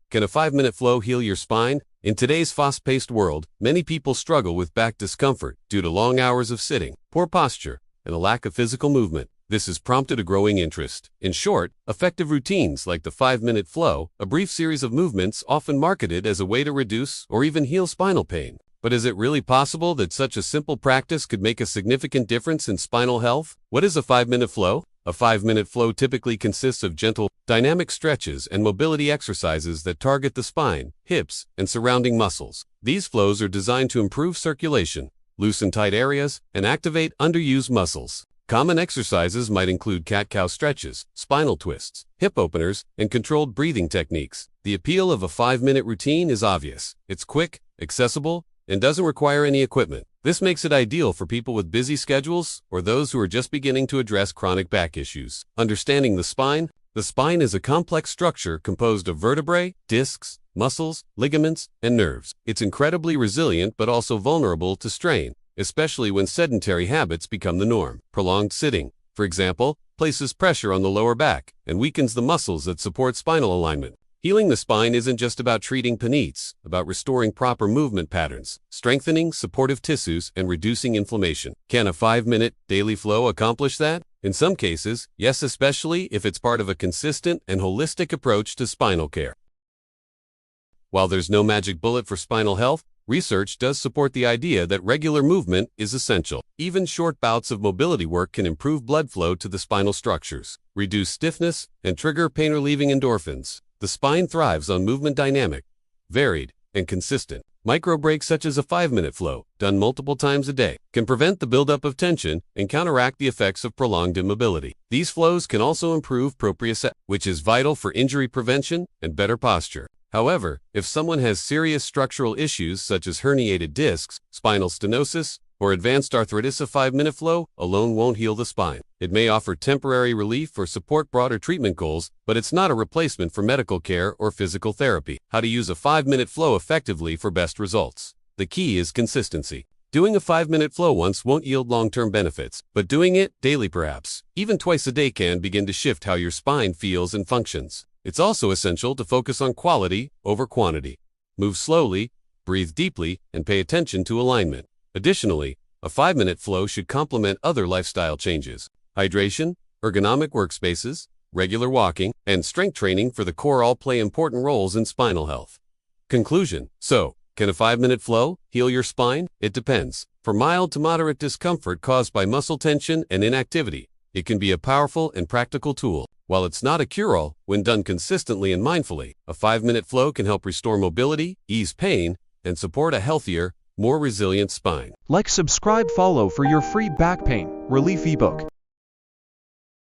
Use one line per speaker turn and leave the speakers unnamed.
Can a 5-minute flow heal your spine? In today's fast-paced world, many people struggle with back discomfort due to long hours of sitting, poor posture, and a lack of physical movement. This has prompted a growing interest. In short, effective routines like the 5-minute flow, a brief series of movements often marketed as a way to reduce or even heal spinal pain. But is it really possible that such a simple practice could make a significant difference in spinal health? What is a 5-minute flow? A 5-minute flow typically consists of gentle, dynamic stretches and mobility exercises that target the spine, hips, and surrounding muscles. These flows are designed to improve circulation, loosen tight areas, and activate underused muscles. Common exercises might include cat-cow stretches, spinal twists, hip openers, and controlled breathing techniques. The appeal of a 5-minute routine is obvious. It's quick, accessible, and doesn't require any equipment. This makes it ideal for people with busy schedules or those who are just beginning to address chronic back issues. Understanding the spine. The spine is a complex structure composed of vertebrae, discs, muscles, ligaments, and nerves. It's incredibly resilient but also vulnerable to strain, especially when sedentary habits become the norm. Prolonged sitting, for example, places pressure on the lower back and weakens the muscles that support spinal alignment. Healing the spine isn't just about treating pain, it's about restoring proper movement patterns, strengthening supportive tissues, and reducing inflammation. Can a 5-minute daily flow accomplish that? In some cases, yes, especially if it's part of a consistent and holistic approach to spinal care. While there's no magic bullet for spinal health, research does support the idea that regular movement is essential. Even short bouts of mobility work can improve blood flow to the spinal structures, reduce stiffness, and trigger pain-relieving endorphins. The spine thrives on movement dynamic, varied, and consistent. Micro breaks such as a 5-minute flow, done multiple times a day, can prevent the buildup of tension and counteract the effects of prolonged immobility. These flows can also improve proprioception, which is vital for injury prevention and better posture. However, if someone has serious structural issues such as herniated discs, spinal stenosis, or advanced arthritis, a 5-minute flow alone won't heal the spine. It may offer temporary relief or support broader treatment goals, but it's not a replacement for medical care or physical therapy. How to use a 5-minute flow effectively for best results. The key is consistency. Doing a 5-minute flow once won't yield long-term benefits, but doing it daily, perhaps even twice a day, can begin to shift how your spine feels and functions. It's also essential to focus on quality over quantity. Move slowly, breathe deeply, and pay attention to alignment. Additionally, a 5-minute flow should complement other lifestyle changes. Hydration, ergonomic workspaces, regular walking, and strength training for the core all play important roles in spinal health. Conclusion. So, can a 5-minute flow heal your spine? It depends. For mild to moderate discomfort caused by muscle tension and inactivity, it can be a powerful and practical tool. While it's not a cure-all, when done consistently and mindfully, a 5-minute flow can help restore mobility, ease pain, and support a healthier, more resilient spine.
Like, subscribe, follow for your free back pain relief ebook.